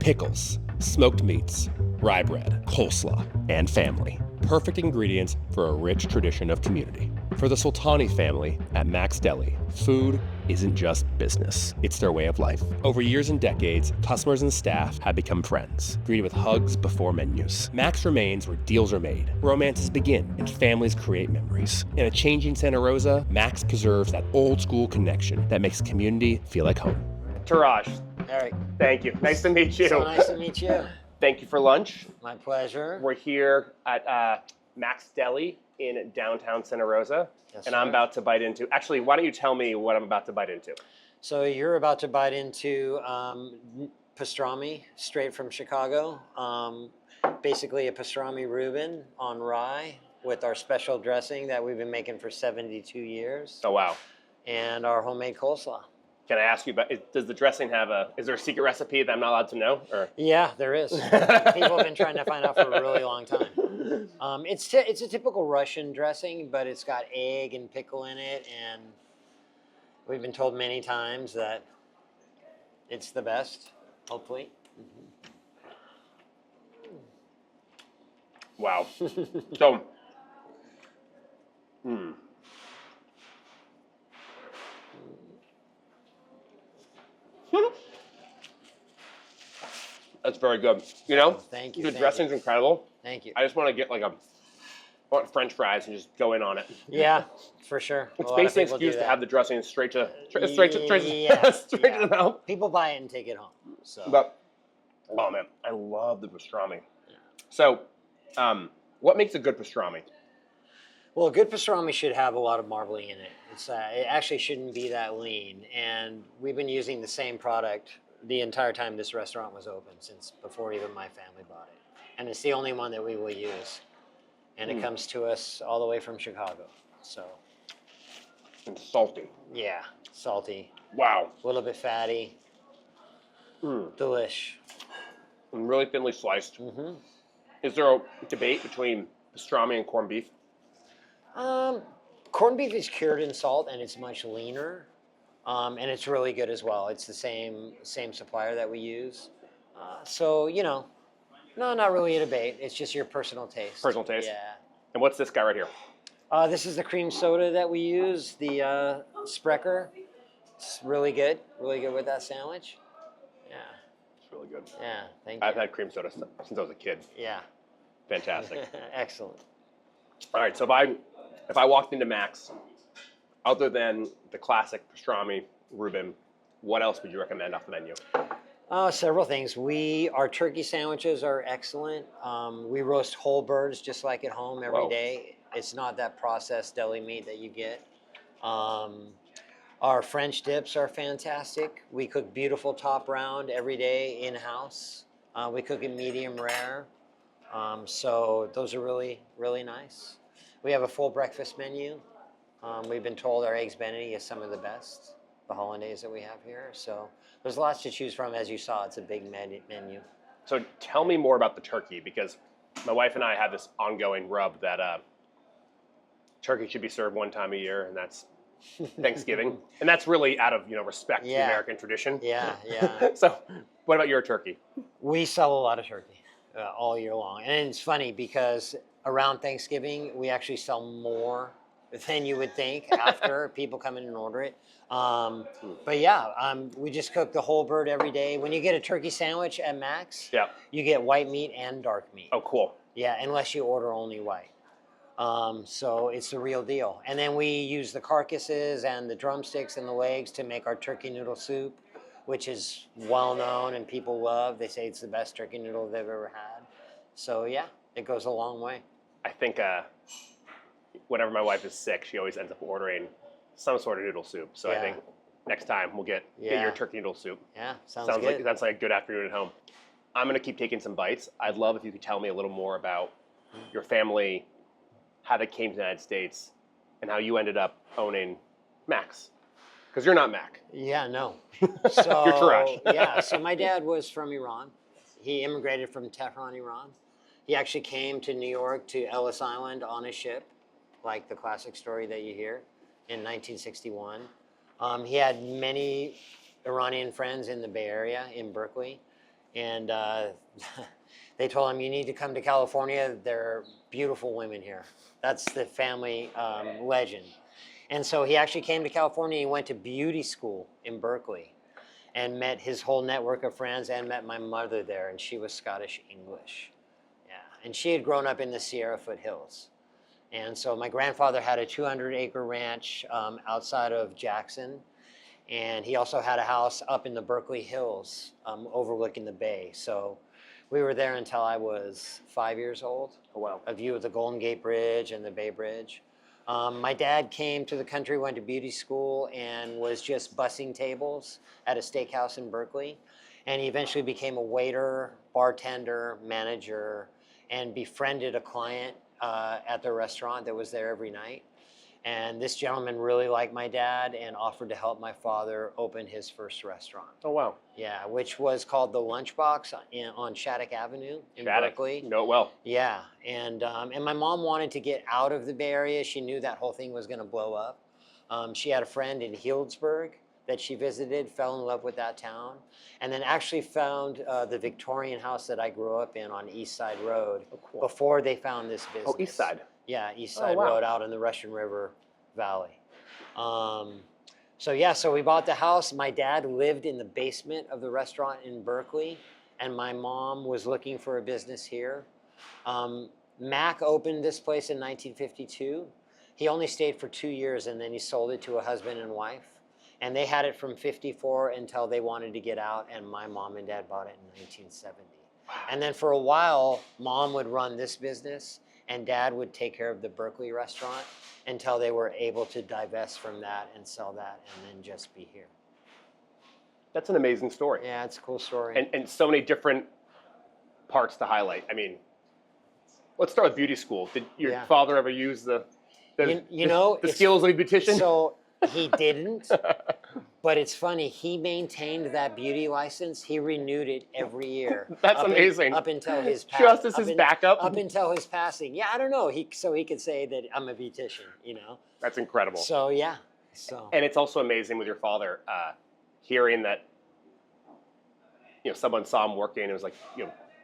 pickles, smoked meats, rye bread, coleslaw, and family. Perfect ingredients for a rich tradition of community. For the Sultani family at Max Deli, food isn't just business, it's their way of life. Over years and decades, customers and staff have become friends, greeted with hugs before menus. Max remains where deals are made, romances begin, and families create memories. In a changing Santa Rosa, Max preserves that old school connection that makes community feel like home. Taraj, Eric, thank you. Nice to meet you. so nice to meet you. Thank you for lunch. My pleasure. We're here at Max Deli in downtown Santa Rosa, Yes, and sir. I'm about to bite into. Actually, why don't you tell me what I'm about to bite into? So you're about to bite into pastrami, straight from Chicago. Basically a pastrami Reuben on rye with our special dressing that we've been making for 72 years. Oh wow! And our homemade coleslaw. Can I ask you about? Does the dressing have a? Is there a secret recipe that I'm not allowed to know? Or Yeah, there is. People have been trying to find out for a really long time. It's a typical Russian dressing, but it's got egg and pickle in it, and we've been told many times that it's the best, hopefully. wow. So. That's very good. You know, Thank you. the thank dressing's you. incredible. Thank you. I just want to get like I want French fries and just go in on it. Yeah, for sure. It's A lot of basically an people do excuse to that. have the dressing straight to Yeah, straight yeah. to the mouth. People buy it and take it home. So But oh man, I love the pastrami. So, what makes a good pastrami? well, a good pastrami should have a lot of marbling in it. It actually shouldn't be that lean, and we've been using the same product the entire time this restaurant was open, since before even my family bought it. And it's the only one that we will use. And it comes to us all the way from Chicago. So, And salty. yeah, salty, Wow. a little bit fatty, delish. And really thinly sliced. Mm-hmm. Is there a debate between pastrami and corned beef? Corned beef is cured in salt, and it's much leaner. And it's really good as well. It's the same supplier that we use. So, no, not really a debate. It's just your personal taste. Personal taste? Yeah. And what's this guy right here? This is the cream soda that we use, the Sprecher. It's really good with that sandwich. Yeah, It's really good. yeah, thank you. I've had cream soda since I was a kid. Yeah. Fantastic. Excellent. All right, so if I walked into Max, other than the classic pastrami Reuben, what else would you recommend off the menu? Several things. Our turkey sandwiches are excellent. We roast whole birds just like at home every Whoa. day. It's not that processed deli meat that you get. Our French dips are fantastic. We cook beautiful top round every day in-house. We cook it medium rare. So those are really, really nice. We have a full breakfast menu. We've been told our Eggs Benedict is some of the best, the hollandaise that we have here. So there's lots to choose from. As you saw, it's a big menu. So tell me more about the turkey, because my wife and I have this ongoing rub that turkey should be served one time a year, and that's Thanksgiving. And that's really out of respect to the American tradition. Yeah, yeah. So what about your turkey? We sell a lot of turkey all year long. And it's funny because around Thanksgiving, we actually sell more than you would think after people come in and order it. But yeah, we just cook the whole bird every day. When you get a turkey sandwich at Max, you get white meat and dark meat. Oh, cool. Yeah, unless you order only white. So it's the real deal. And then we use the carcasses and the drumsticks and the legs to make our turkey noodle soup, which is well known and people love. They say it's the best turkey noodle they've ever had. So yeah, it goes a long way. I think whenever my wife is sick, she always ends up ordering some sort of noodle soup. So I think next time we'll get your turkey noodle soup. Yeah, sounds good. That's like a good afternoon at home. I'm going to keep taking some bites. I'd love if you could tell me a little more about your family, how they came to the United States, and how you ended up owning Max. Because you're not Mac. Yeah, no. So, You're Taraj. Yeah, so my dad was from Iran. He immigrated from Tehran, Iran. He actually came to New York, to Ellis Island on a ship, like the classic story that you hear, in 1961. He had many Iranian friends in the Bay Area, in Berkeley. and they told him, "You need to come to California. There are beautiful women here." That's the family legend. And so he actually came to California. He went to beauty school in Berkeley and met his whole network of friends and met my mother there, and she was Scottish English. Yeah, and she had grown up in the Sierra foothills. And so my grandfather had a 200-acre ranch outside of Jackson, and he also had a house up in the Berkeley Hills overlooking the bay. So we were there until I was 5 years old. Oh, wow. A view of the Golden Gate Bridge and the Bay Bridge. My dad came to the country, went to beauty school, and was just bussing tables at a steakhouse in Berkeley. And he eventually became a waiter, bartender, manager, and befriended a client at the restaurant that was there every night. And this gentleman really liked my dad and offered to help my father open his first restaurant. Oh, wow. Yeah, which was called the Lunchbox on Shattuck Avenue in Berkeley. Know it well. Yeah, and my mom wanted to get out of the Bay Area. She knew that whole thing was going to blow up. She had a friend in Healdsburg that she visited, fell in love with that town, and then actually found the Victorian house that I grew up in on East Side Road before they found this business. Oh, East Side. Yeah, East Side Road out in the Russian River Valley. So we bought the house. My dad lived in the basement of the restaurant in Berkeley, and my mom was looking for a business here. Mac opened this place in 1952. He only stayed for 2 years, and then he sold it to a husband and wife. And they had it from 54 until they wanted to get out, and my mom and dad bought it in 1970. And then for a while, mom would run this business, and dad would take care of the Berkeley restaurant until they were able to divest from that and sell that and then just be here. That's an amazing story. Yeah, it's a cool story. And so many different parts to highlight. I mean, let's start with beauty school. Did your father ever use the skills of a beautician? So he didn't, but it's funny. He maintained that beauty license. He renewed it every year. That's amazing. Up until his passing. Just as his backup? Up until his passing. Yeah, I don't know. So he could say that I'm a beautician, you know? That's incredible. So, yeah. And it's also amazing with your father, hearing that, someone saw him working and was like,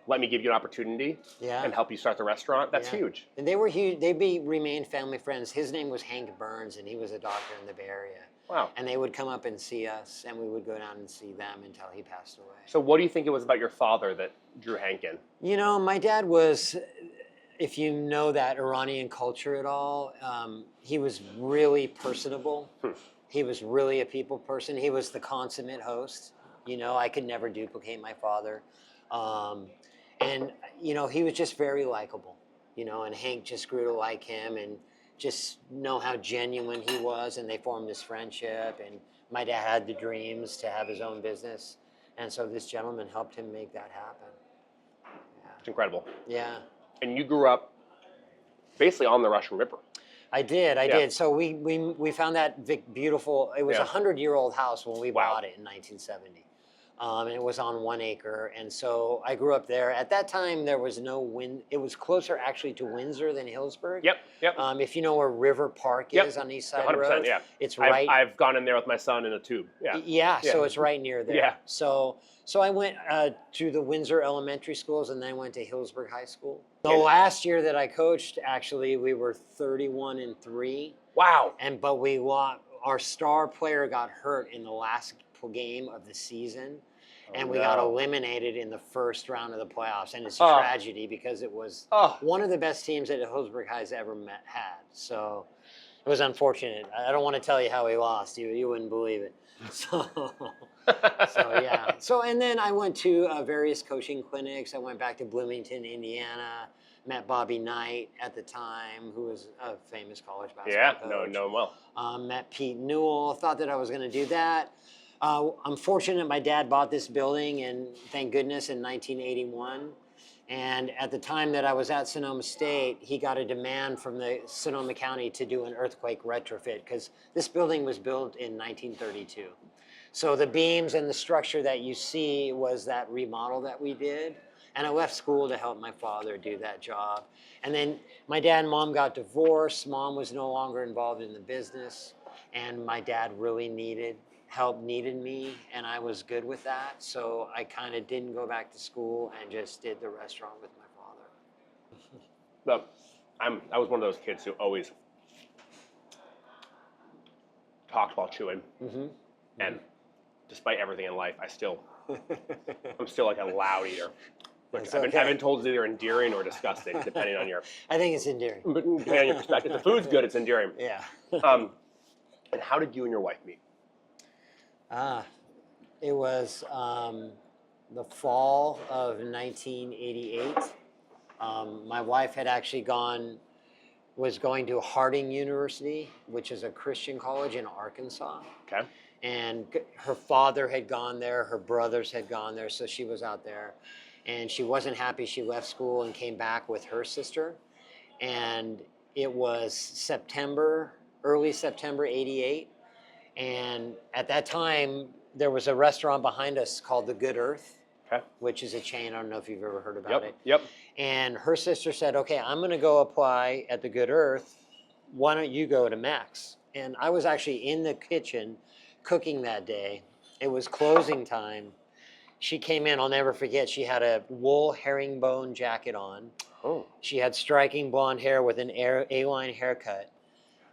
let me give you an opportunity and help you start the restaurant. That's huge. And they were huge. They remained family friends. His name was Hank Burns, and he was a doctor in the Bay Area. Wow. And they would come up and see us, and we would go down and see them until he passed away. So what do you think it was about your father that drew Hank in? My dad was, if you know that Iranian culture at all, he was really personable. He was really a people person. He was the consummate host. I could never duplicate my father. And he was just very likable, and Hank just grew to like him and just know how genuine he was, and they formed this friendship, and my dad had the dreams to have his own business, and so this gentleman helped him make that happen. Yeah. It's incredible. Yeah. And you grew up basically on the Russian River. I did. So we found that beautiful, it was a 100-year-old house when we bought it in 1970. And it was on 1 acre. And so I grew up there. At that time, there was no wind. It was closer actually to Windsor than Healdsburg. Yep. If you know where River Park is on East Side 100%, Road, it's right. I've gone in there with my son in a tube. Yeah. So it's right near there. Yeah. So I went to the Windsor elementary schools, and then went to Healdsburg High School. The last year that I coached, actually, we were 31-3. Wow. But we lost. Our star player got hurt in the last game of the season, and we got eliminated in the first round of the playoffs. And it's a tragedy because it was one of the best teams that Hillsburg High's ever had. So it was unfortunate. I don't want to tell you how we lost. You wouldn't believe it. So yeah. And then I went to various coaching clinics. I went back to Bloomington, Indiana. Met Bobby Knight at the time, who was a famous college basketball coach. Know him well. Met Pete Newell. Thought that I was going to do that. I'm fortunate my dad bought this building, and thank goodness, in 1981. And at the time that I was at Sonoma State, he got a demand from the Sonoma County to do an earthquake retrofit, because this building was built in 1932. So the beams and the structure that you see was that remodel that we did. And I left school to help my father do that job. And then my dad and mom got divorced. Mom was no longer involved in the business. And my dad really needed help needed me, and I was good with that. So I kind of didn't go back to school and just did the restaurant with my father. But I was one of those kids who always talked while chewing, and despite everything in life, I'm still like a loud eater. Which I've been told is either endearing or disgusting, depending on your. I think it's endearing. Depending on your perspective. If the food's good, it's endearing. Yeah. And how did you and your wife meet? It was the fall of 1988. My wife had actually was going to Harding University, which is a Christian college in Arkansas. Okay. And her father had gone there, her brothers had gone there, so she was out there. And she wasn't happy. She left school and came back with her sister. And it was early September 88. And at that time, there was a restaurant behind us called The Good Earth, which is a chain. I don't know if you've ever heard about it. Yep. And her sister said, okay, I'm going to go apply at The Good Earth. Why don't you go to Max? And I was actually in the kitchen cooking that day. It was closing time. She came in, I'll never forget, she had a wool herringbone jacket on. Oh. She had striking blonde hair with an A-line haircut.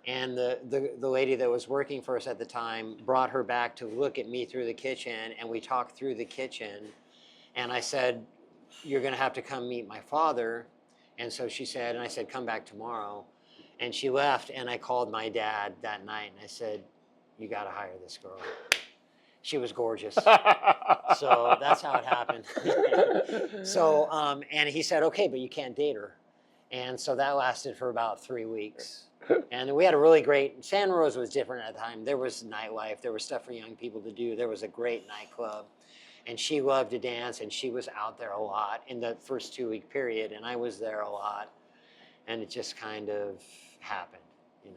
And the lady that was working for us at the time brought her back to look at me through the kitchen, and we talked through the kitchen. And I said, you're going to have to come meet my father. And so she said, and I said, come back tomorrow. And she left, and I called my dad that night, and I said, you got to hire this girl. She was gorgeous. So that's how it happened. So, and he said, okay, but you can't date her. And so that lasted for about 3 weeks. And we had a really great, Santa Rosa was different at the time. There was nightlife. There was stuff for young people to do. There was a great nightclub. And she loved to dance, and she was out there a lot in the first 2-week period. And I was there a lot. And it just kind of happened, you know.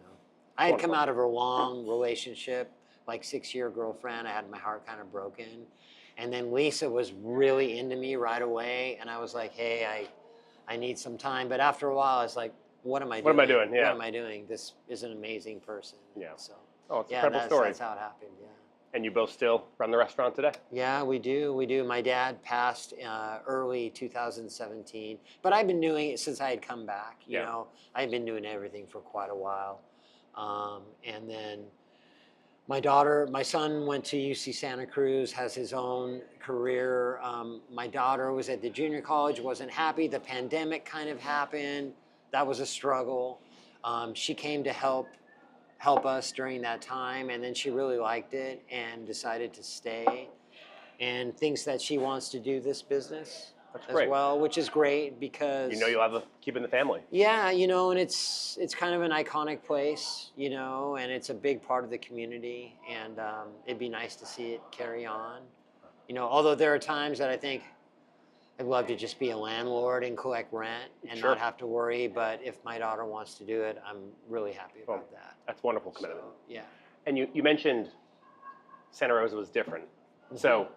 I had come out of a long relationship, like 6-year girlfriend. I had my heart kind of broken. And then Lisa was really into me right away. And I was like, hey, I need some time. But after a while, I was like, what am I doing? What am I doing? Yeah. What am I doing? This is an amazing person. Yeah. So, it's an incredible story. That's how it happened, yeah. And you both still run the restaurant today? Yeah, we do. My dad passed early 2017. But I've been doing it since I had come back. You know, I've been doing everything for quite a while. And then my son went to UC Santa Cruz, has his own career. My daughter was at the junior college, wasn't happy. The pandemic kind of happened. That was a struggle. She came to help us during that time, and then she really liked it and decided to stay and thinks that she wants to do this business as well, which is great because you'll have to keep in the family. Yeah, and it's kind of an iconic place, and it's a big part of the community, and it'd be nice to see it carry on. Although there are times that I think I'd love to just be a landlord and collect rent and not have to worry, but if my daughter wants to do it, I'm really happy about that. That's wonderful commitment. So, yeah. And you mentioned Santa Rosa was different. Mm-hmm. So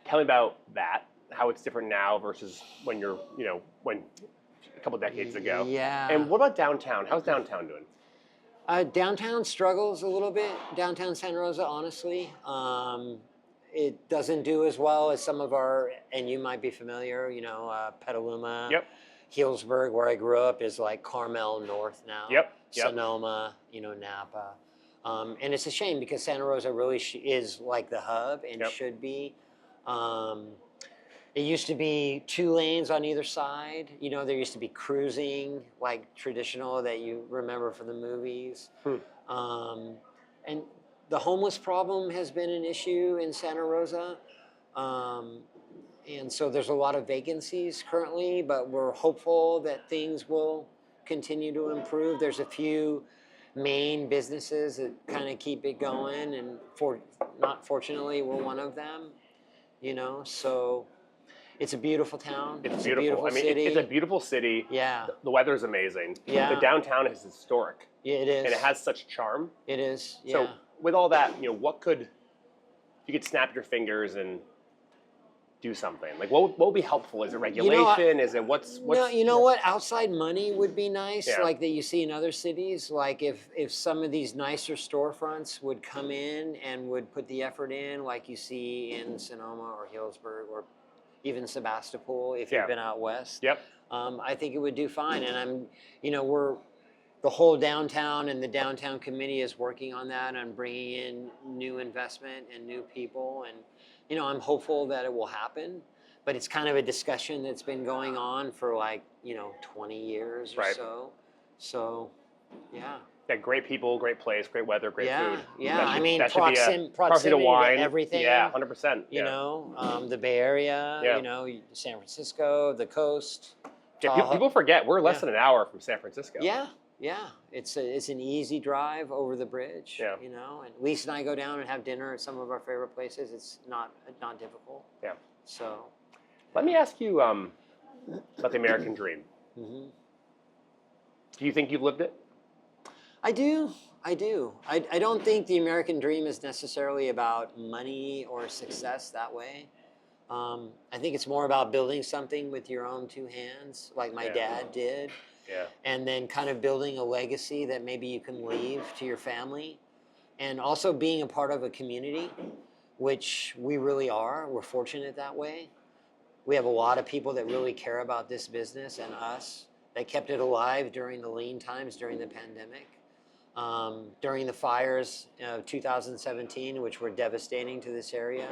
tell me about that, how it's different now versus when when a couple decades ago. Yeah. And what about downtown? How's downtown doing? Downtown struggles a little bit. Downtown Santa Rosa, honestly. It doesn't do as well as some of our, and you might be familiar, Petaluma. Yep. Healdsburg, where I grew up, is like Carmel North now. Yep. Sonoma, Napa. And it's a shame because Santa Rosa really is like the hub and should be. It used to be 2 lanes on either side. There used to be cruising, like traditional that you remember from the movies. And the homeless problem has been an issue in Santa Rosa. And so there's a lot of vacancies currently, but we're hopeful that things will continue to improve. There's a few main businesses that kind of keep it going, and not fortunately, we're one of them, so it's a beautiful town. It's beautiful. City. It's a beautiful city. Yeah. The weather's amazing. Yeah. The downtown is historic. Yeah, it is. And it has such charm. It is, yeah. So with all that, what could, if you could snap your fingers and do something? Like, what would be helpful? Is it You know, regulation? Is it what's? no, you know what? Outside money would be nice, Yeah. like that you see in other cities. Like if some of these nicer storefronts would come in and would put the effort in, like you see in Sonoma or Hillsburg or even Sebastopol, if Yeah. you've been out west. Yep. I think it would do fine. And we're the whole downtown and the downtown committee is working on that and bringing in new investment and new people. And I'm hopeful that it will happen. But it's kind of a discussion that's been going on for 20 years or Right. so. So, yeah. Yeah, great people, great place, great weather, great food. Yeah. That I should- mean, that should be proximity proximity to wine. to everything. Yeah, 100%. The Bay Area, Yeah. San Francisco, the coast. Yeah, people forget we're less Yeah. than an hour from San Francisco. Yeah. It's an easy drive over the bridge. Yeah. And Lisa and I go down and have dinner at some of our favorite places. It's not difficult. Yeah. So. Let me ask you about the American dream. Mm-hmm. Do you think you've lived it? I do. I don't think the American dream is necessarily about money or success that way. I think it's more about building something with your own two hands, like my dad did. Yeah. And then kind of building a legacy that maybe you can leave to your family. And also being a part of a community, which we really are. We're fortunate that way. We have a lot of people that really care about this business and us, that kept it alive during the lean times, during the pandemic. During the fires of 2017, which were devastating to this area,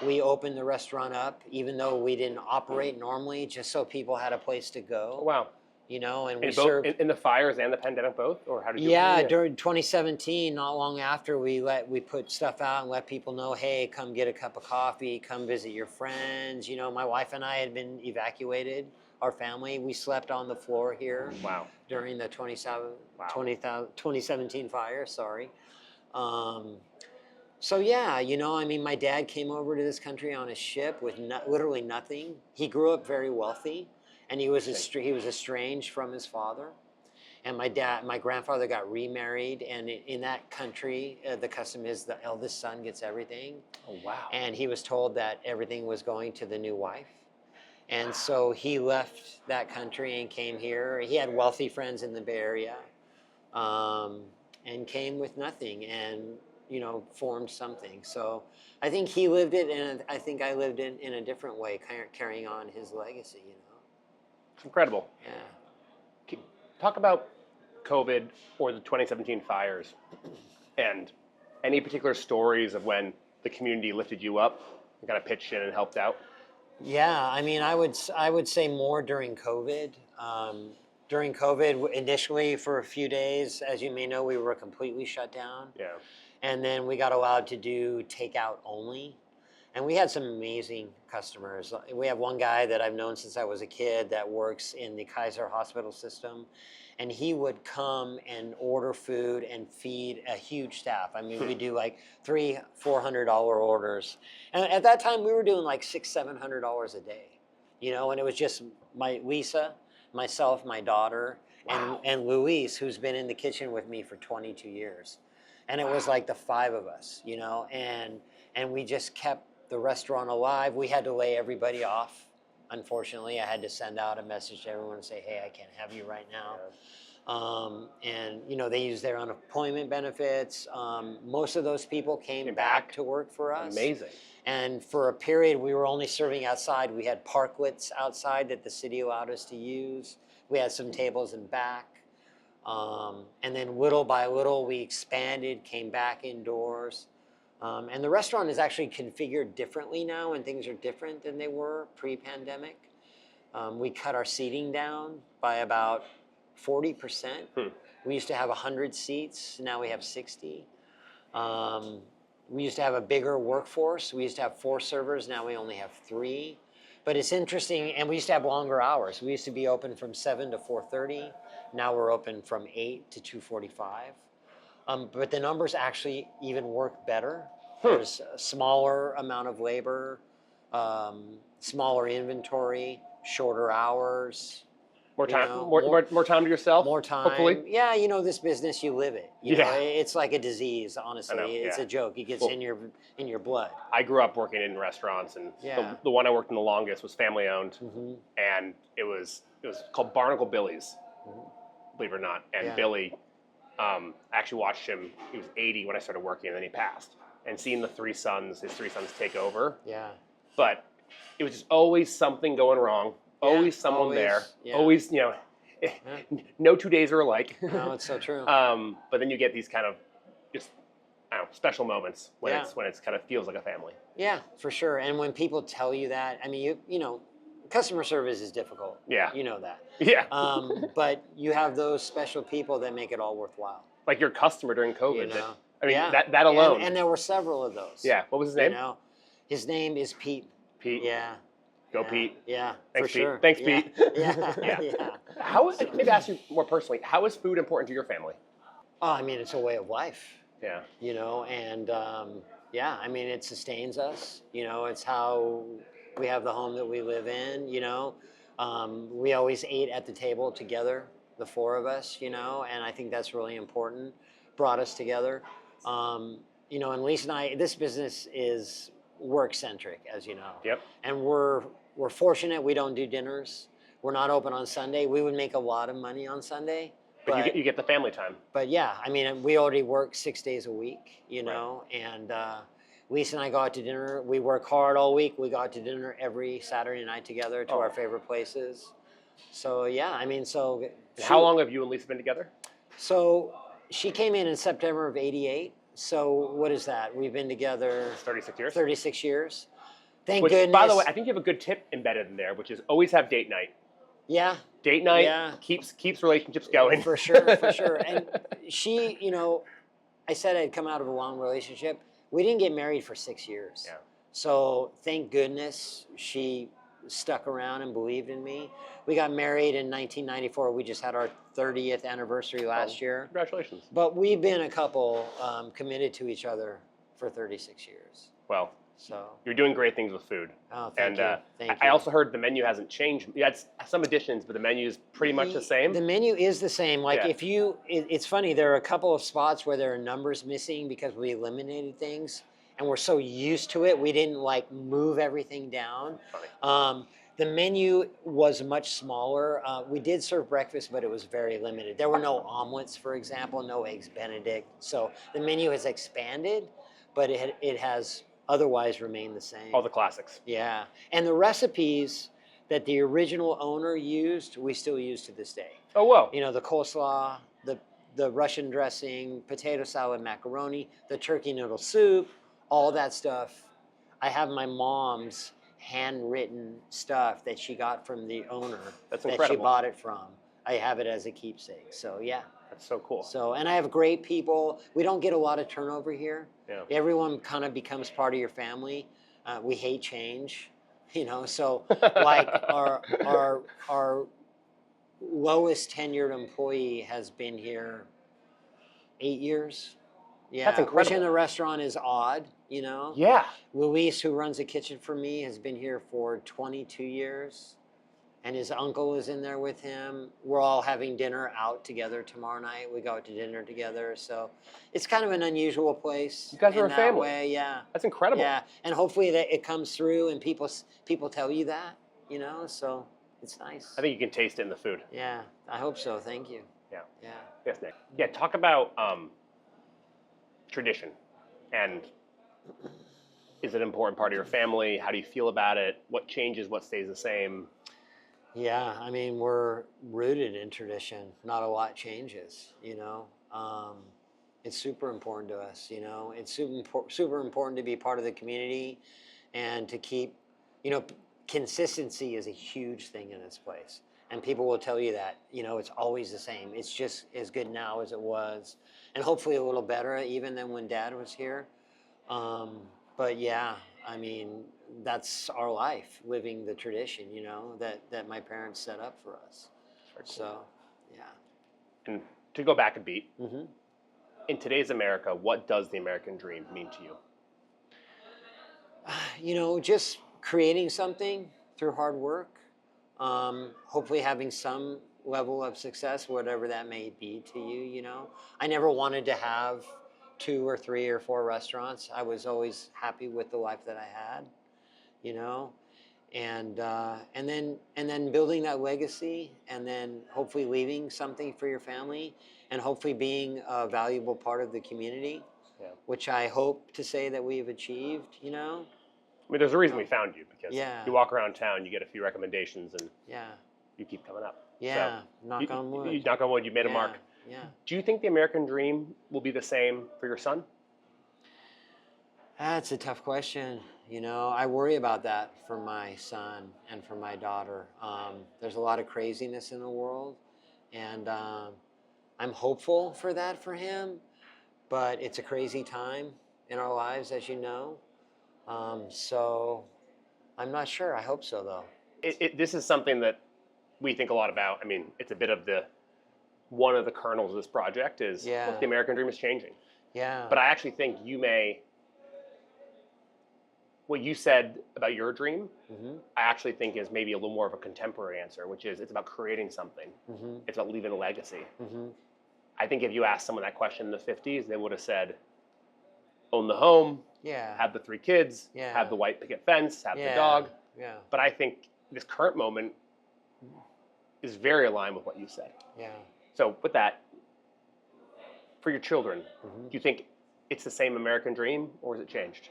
we opened the restaurant up, even though we didn't operate normally, just so people had a place to go. Oh, wow. And we In, both, served. in the fires and the pandemic both? Or how did you? Yeah, during 2017, not long after, we put stuff out and let people know, hey, come get a cup of coffee, come visit your friends. My wife and I had been evacuated. Our family, we slept on the floor here. Wow. During the 2017 fire, sorry. So yeah, my dad came over to this country on a ship with literally nothing. He grew up very wealthy, and he was estranged from his father. And my grandfather got remarried, and in that country, the custom is the eldest son gets everything. Oh, wow. And he was told that everything was going to the new wife. And so he left that country and came here. He had wealthy friends in the Bay Area, and came with nothing and, formed something. So I think he lived it, and I think I lived it in a different way, carrying on his legacy, It's incredible. Yeah. Talk about COVID or the 2017 fires and any particular stories of when the community lifted you up and kind of pitched in and helped out. Yeah, I would say more during COVID. During COVID, initially for a few days, as you may know, we were completely shut down. Yeah. And then we got allowed to do takeout only. And we had some amazing customers. We have one guy that I've known since I was a kid that works in the Kaiser hospital system. And he would come and order food and feed a huge staff. We do like $300-400 orders. And at that time, we were doing like $600-700 a day. And it was just Lisa, myself, my daughter, Wow. and Luis, who's been in the kitchen with me for 22 years. And it was like the five of us, and we just kept the restaurant alive. We had to lay everybody off. Unfortunately, I had to send out a message to everyone and say, hey, I can't have you right now. And they use their unemployment benefits. Most of those people came back to work for us. Amazing. And for a period, we were only serving outside. We had parklets outside that the city allowed us to use. We had some tables in back. And then little by little, we expanded, came back indoors. And the restaurant is actually configured differently now, and things are different than they were pre-pandemic. We cut our seating down by about 40%. We used to have 100 seats. Now we have 60. We used to have a bigger workforce. We used to have 4 servers. Now we only have 3. But it's interesting, and we used to have longer hours. We used to be open from 7 to 4:30. Now we're open from 8 to 2:45. But the numbers actually even work better. There's a smaller amount of labor, smaller inventory, shorter hours. More you time, know, more time to yourself. more time. Hopefully. Yeah, you know, this business, you live it. You know, Yeah. it's like a disease. Honestly, I know, it's yeah. a joke. It gets Well, in your blood. I grew up working in restaurants, and Yeah. the one I worked in the longest was family owned, Hmm. and it was called Barnacle Billy's, believe it or not. And Yeah. Billy, I actually watched him. He was 80 when I started working, and then he passed. And seeing his 3 sons take over, Yeah. but it was just always something going wrong. Always someone always, there. yeah. Always, no 2 days are alike. No, it's so true. But then you get these kind of just, I don't know, special moments when Yeah. it's kind of feels like a family. Yeah, for sure. And when people tell you that, I mean, you know, customer service is difficult. Yeah. You know that. Yeah. But you have those special people that make it all worthwhile. Like your customer during COVID. You know? Yeah. that alone. And there were several of those. Yeah. What was his name? You know, his name is Pete. Pete. Yeah. Go yeah. Pete. Yeah. Thanks, for Pete. sure. Thanks, yeah. Pete. Yeah. Yeah. Yeah. Maybe ask you more personally, how is food important to your family? Oh, I mean, it's a way of life. Yeah. You know, and yeah, I mean, it sustains us. You know, it's how we have the home that we live in. You know, we always ate at the table together, the 4 of us. You know, and I think that's really important. Brought us together. You know, and Lisa and I, this business is work centric, as you know. Yep. And we're fortunate we don't do dinners. We're not open on Sunday. We would make a lot of money on Sunday. But you get the family time. But yeah, I mean, we already work 6 days a week, you know, and Lisa and I go out to dinner. We work hard all week. We go out to dinner every Saturday night together to our favorite places. So yeah, I mean, so. How long have you and Lisa been together? So she came in September of '88. So what is that? We've been together 36 years. 36 years. Thank Which, goodness. by the way, I think you have a good tip embedded in there, which is always have date night. Yeah. Date night Yeah. keeps relationships going. For sure, for sure. And she, you know, I said I'd come out of a long relationship. We didn't get married for 6 years. Yeah. So thank goodness she stuck around and believed in me. We got married in 1994. We just had our 30th anniversary last year. Congratulations. But we've been a couple committed to each other for 36 years. Well, so you're doing great things with food. Oh, thank you. Thank I you. also heard the menu hasn't changed. You had some additions, but the menu is pretty much the same. The menu is the same. Like Yeah. if you, it's funny, there are a couple of spots where there are numbers missing because we eliminated things and we're so used to it, we didn't like move everything down. Funny. The menu was much smaller. We did serve breakfast, but it was very limited. There were no omelets, for example, no eggs Benedict. So the menu has expanded, but it has otherwise remained the same. All the classics. Yeah, and the recipes that the original owner used, we still use to this day. Oh, whoa. You know, the coleslaw, the Russian dressing, potato salad, macaroni, the turkey noodle soup, all that stuff. I have my mom's handwritten stuff that she got from the owner. That's that incredible. she bought it from. I have it as a keepsake. So yeah. That's so cool. So, and I have great people. We don't get a lot of turnover here. Yeah. Everyone kind of becomes part of your family. We hate change, you know. So, like our lowest tenured employee has been here 8 years. Yeah, That's incredible. which in the restaurant is odd, you know. Yeah. Luis, who runs the kitchen for me, has been here for 22 years. And his uncle is in there with him. We're all having dinner out together tomorrow night. We go out to dinner together. So it's kind of an unusual place. You guys are in a that family. way, yeah. That's incredible. Yeah, and hopefully that it comes through and people tell you that, you know, so it's nice. I think you can taste it in the food. Yeah, I hope so. Thank you. Yeah. Yeah. Yes, Nick. Yeah, talk about tradition. And is it an important part of your family? How do you feel about it? What changes? What stays the same? Yeah, I mean, we're rooted in tradition. Not a lot changes, you know. It's super important to us, you know. It's super important to be part of the community and to keep, you know, consistency is a huge thing in this place. And people will tell you that, you know, it's always the same. It's just as good now as it was. And hopefully a little better even than when Dad was here. But yeah, I mean, that's our life, living the tradition, you know, that my parents set up for us. So, yeah. And to go back a beat, Mm-hmm. in today's America, what does the American dream mean to you? You know, just creating something through hard work, hopefully having some level of success, whatever that may be to you, you know. I never wanted to have 2 or 3 or 4 restaurants. I was always happy with the life that I had, you know. And then building that legacy, and then hopefully leaving something for your family, and hopefully being a valuable part of the community, Yeah. which I hope to say that we have achieved, you know. I mean, there's a reason we found you, because Yeah. you walk around town, you get a few recommendations, and Yeah. you keep coming up. Yeah. So, Knock on wood. knock on wood, you made a Yeah, mark. yeah. Do you think the American dream will be the same for your son? That's a tough question. You know, I worry about that for my son and for my daughter. There's a lot of craziness in the world, and I'm hopeful for that for him, but it's a crazy time in our lives, as you know. So I'm not sure. I hope so, though. This is something that we think a lot about. I mean, it's a bit of one of the kernels of this project is, Yeah. look, the American dream is changing. Yeah. But I actually think what you said about your dream, Mm-hmm. I actually think is maybe a little more of a contemporary answer, which is it's about creating something. Mm-hmm. It's about leaving a legacy. Mm-hmm. I think if you asked someone that question in the 50s, they would have said, own the home, Yeah. have the 3 kids, Yeah. have the white picket fence, have Yeah. the dog. Yeah. But I think this current moment is very aligned with what you said. Yeah. So with that, for your children, Mm-hmm. do you think it's the same American dream, or has it changed?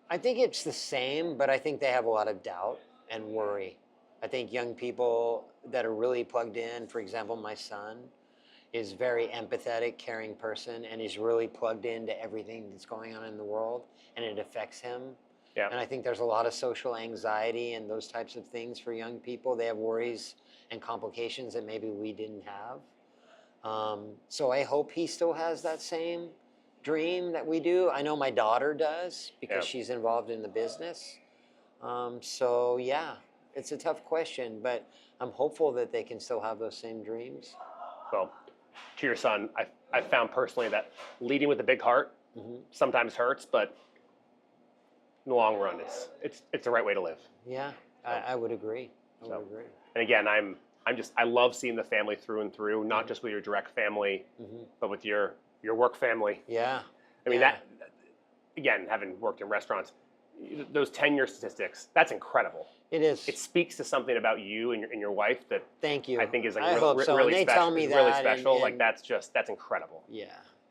I think it's the same, but I think they have a lot of doubt and worry. I think young people that are really plugged in, for example, my son is a very empathetic, caring person, and is really plugged into everything that's going on in the world, and it affects him. Yeah. And I think there's a lot of social anxiety and those types of things for young people. They have worries and complications that maybe we didn't have. So I hope he still has that same dream that we do. I know my daughter does, because Yeah. she's involved in the business. So yeah, it's a tough question, but I'm hopeful that they can still have those same dreams. Well, to your son, I've found personally that leading with a big heart Mm-hmm. sometimes hurts, but in the long run, it's the right way to live. Yeah, I would agree. I would agree. And again, I love seeing the family through and through, not just with your direct family, Mm-hmm. but with your work family. Yeah. I mean, Yeah. that, again, having worked in restaurants, those tenure statistics, that's incredible. It is. It speaks to something about you and your wife that Thank you. I think is like I hope so. really And they special. tell me It's really that, special. and- Like that's incredible. Yeah,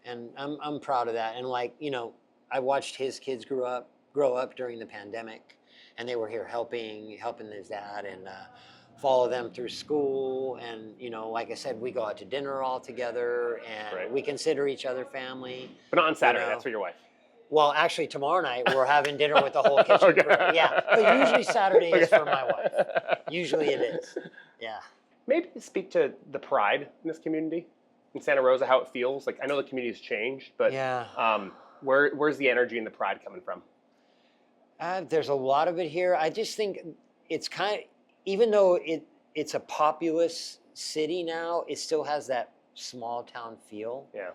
and I'm proud of that. And like, you know, I watched his kids grow up during the pandemic, and they were here helping his dad, and follow them through school. And you know, like I said, we go out to dinner all together, and Right. we consider each other family. But not on Saturday. know. That's for your wife. Well, actually, tomorrow night we're having dinner with the whole kitchen Okay. crew. Yeah, but usually Saturday is Okay. for my wife. Usually it is. Yeah. Maybe speak to the pride in this community in Santa Rosa, how it feels. Like I know the community's changed, but Yeah. where's the energy and the pride coming from? There's a lot of it here. I just think it's even though it's a populous city now, it still has that small town feel. Yeah.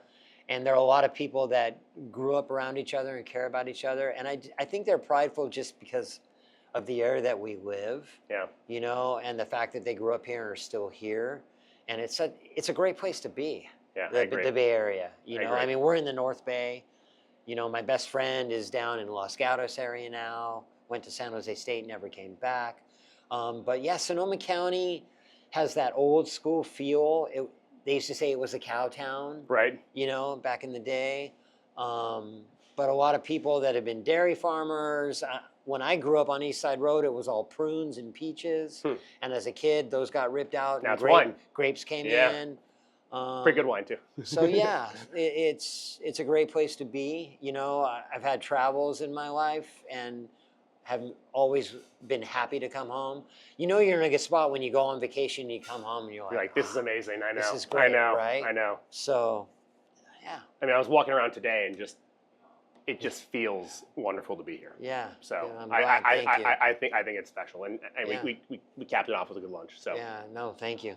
And there are a lot of people that grew up around each other and care about each other. And I think they're prideful just because of the area that we live, Yeah. you know, and the fact that they grew up here and are still here. And it's a great place to be, Yeah. I the agree. Bay Area. You I know, agree. I mean, we're in the North Bay. You know, my best friend is down in Los Gatos area now, went to San Jose State, never came back. But yeah, Sonoma County has that old school feel. They used to say it was a cow town, Right. you know, back in the day. But a lot of people that have been dairy farmers. When I grew up on East Side Road, it was all prunes and peaches. And as a kid, those got ripped out. Now and it's wine. Grapes came Yeah. in. Pretty good wine too. So yeah, it's a great place to be. You know, I've had travels in my life and have always been happy to come home. You know, you're in a good spot when you go on vacation. You come home and you're You're like, this is amazing. I know. This is great, I know. right? I know. So, yeah, I mean, I was walking around today and it just feels wonderful to be here. yeah. So yeah, I'm glad. Thank you. I think it's special, and Yeah. we capped it off with a good lunch. So Yeah, no, thank you.